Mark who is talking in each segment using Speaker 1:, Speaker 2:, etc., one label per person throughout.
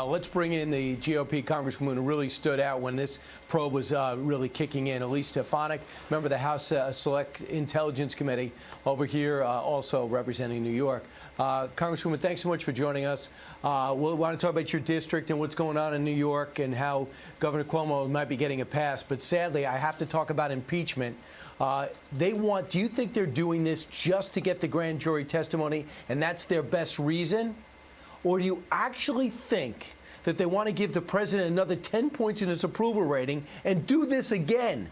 Speaker 1: Let's bring in the GOP congresswoman who really stood out when this probe was really kicking in, Elise Stefanik, member of the House Select Intelligence Committee, over here also representing New York. Congresswoman, thanks so much for joining us. We'll want to talk about your district and what's going on in New York and how Governor Cuomo might be getting a pass. But sadly, I have to talk about impeachment. Do you think they're doing this just to get the grand jury testimony and that's their best reason? Or do you actually think that they want to give the president another 10 points in his approval rating and do this again?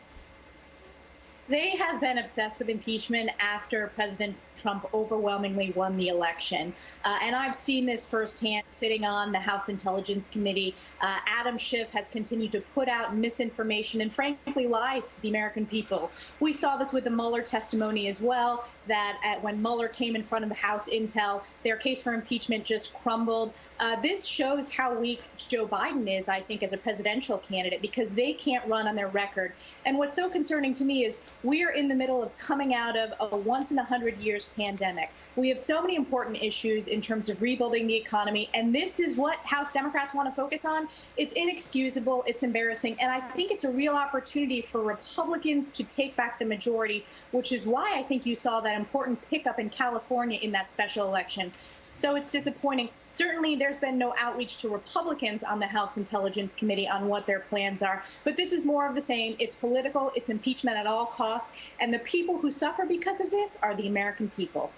Speaker 2: They have been obsessed with impeachment after President Trump overwhelmingly won the election. And I've seen this firsthand sitting on the House Intelligence Committee. Adam Schiff has continued to put out misinformation and, frankly, lies to the American people. We saw this with the Mueller testimony as well, that when Mueller came in front of the House Intel, their case for impeachment just crumbled. This shows how weak Joe Biden is, I think, as a presidential candidate, because they can't run on their record. And what's so concerning to me is we are in the middle of coming out of a once-in-100-years pandemic. We have so many important issues in terms of rebuilding the economy, and this is what House Democrats want to focus on. It's inexcusable, it's embarrassing, and I think it's a real opportunity for Republicans to take back the majority, which is why I think you saw that important pickup in California in that special election. So it's disappointing. Certainly, there's been no outreach to Republicans on the House Intelligence Committee on what their plans are. But this is more of the same. It's political. It's impeachment at all costs. And the people who suffer because of this are the American people.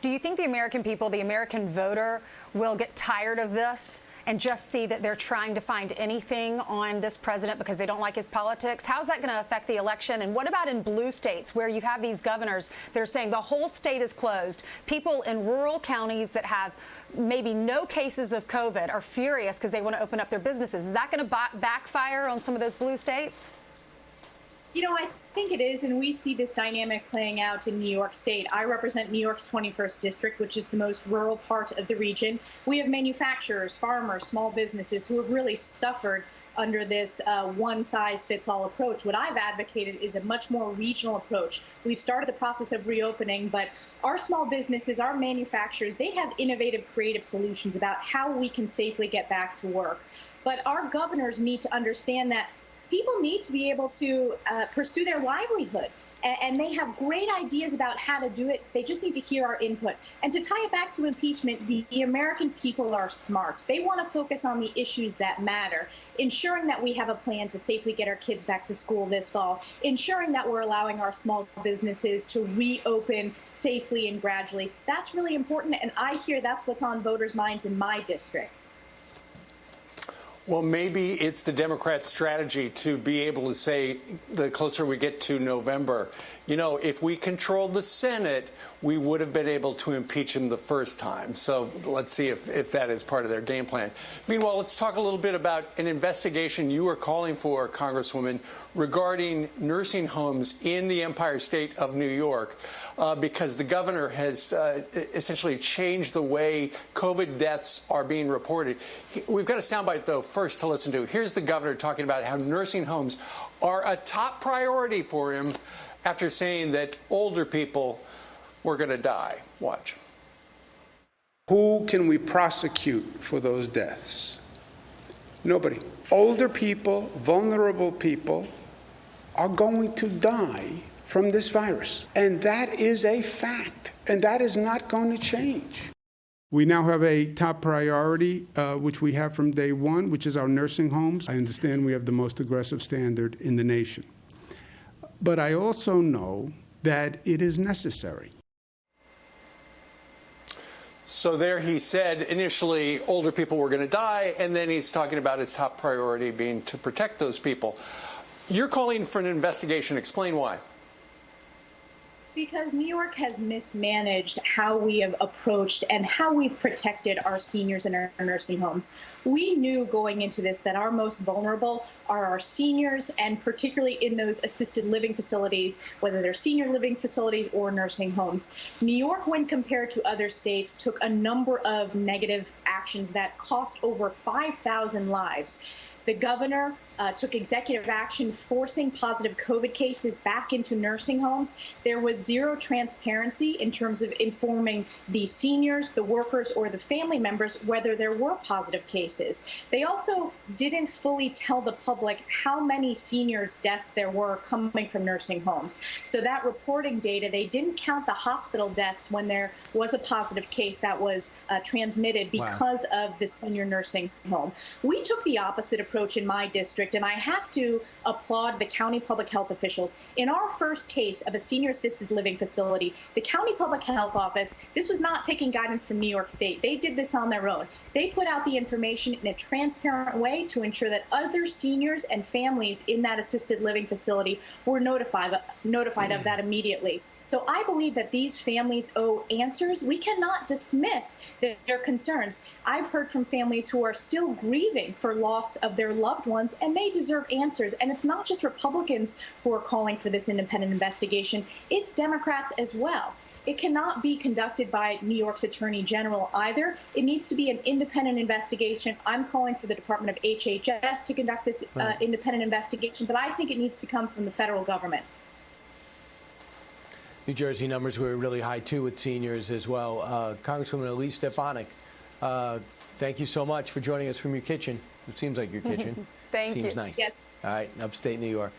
Speaker 3: Do you think the American people, the American voter, will get tired of this and just see that they're trying to find anything on this president because they don't like his politics? How's that going to affect the election? And what about in blue states where you have these governors that are saying the whole state is closed? People in rural counties that have maybe no cases of COVID are furious because they want to open up their businesses. Is that going to backfire on some of those blue states?
Speaker 2: You know, I think it is, and we see this dynamic playing out in New York State. I represent New York's 21st district, which is the most rural part of the region. We have manufacturers, farmers, small businesses who have really suffered under this one-size-fits-all approach. What I've advocated is a much more regional approach. We've started the process of reopening, but our small businesses, our manufacturers, they have innovative, creative solutions about how we can safely get back to work. But our governors need to understand that people need to be able to pursue their livelihood, and they have great ideas about how to do it. They just need to hear our input. And to tie it back to impeachment, the American people are smart. They want to focus on the issues that matter, ensuring that we have a plan to safely get our kids back to school this fall, ensuring that we're allowing our small businesses to reopen safely and gradually. That's really important, and I hear that's what's on voters' minds in my district.
Speaker 4: Well, maybe it's the Democrats' strategy to be able to say the closer we get to November, you know, if we controlled the Senate, we would have been able to impeach him the first time. So let's see if that is part of their game plan. Meanwhile, let's talk a little bit about an investigation you are calling for, Congresswoman, regarding nursing homes in the Empire State of New York, because the governor has essentially changed the way COVID deaths are being reported. We've got a soundbite, though, first to listen to. Here's the governor talking about how nursing homes are a top priority for him after saying that older people were going to die. Watch.
Speaker 5: Who can we prosecute for those deaths? Nobody. Older people, vulnerable people are going to die from this virus. And that is a fact. And that is not going to change. We now have a top priority, which we have from day one, which is our nursing homes. I understand we have the most aggressive standard in the nation. But I also know that it is necessary.
Speaker 4: So there he said initially older people were going to die, and then he's talking about his top priority being to protect those people. You're calling for an investigation. Explain why.
Speaker 2: Because New York has mismanaged how we have approached and how we've protected our seniors in our nursing homes. We knew going into this that our most vulnerable are our seniors, and particularly in those assisted living facilities, whether they're senior living facilities or nursing homes. New York, when compared to other states, took a number of negative actions that cost over 5,000 lives. The governor took executive action forcing positive COVID cases back into nursing homes. There was zero transparency in terms of informing the seniors, the workers, or the family members whether there were positive cases. They also didn't fully tell the public how many seniors' deaths there were coming from nursing homes. So that reporting data, they didn't count the hospital deaths when there was a positive case that was transmitted because of the senior nursing home. We took the opposite approach in my district, and I have to applaud the county public health officials. In our first case of a senior assisted living facility, the county public health office, this was not taking guidance from New York State. They did this on their own. They put out the information in a transparent way to ensure that other seniors and families in that assisted living facility were notified of that immediately. So I believe that these families owe answers. We cannot dismiss their concerns. I've heard from families who are still grieving for loss of their loved ones, and they deserve answers. And it's not just Republicans who are calling for this independent investigation. It's Democrats as well. It cannot be conducted by New York's Attorney General either. It needs to be an independent investigation. I'm calling for the Department of HHS to conduct this independent investigation, but I think it needs to come from the federal government.
Speaker 1: New Jersey numbers were really high, too, with seniors as well. Congresswoman Elise Stefanik, thank you so much for joining us from your kitchen. It seems like your kitchen.
Speaker 3: Thank you.
Speaker 1: Seems nice.
Speaker 2: Yes.
Speaker 1: All right, in upstate New York.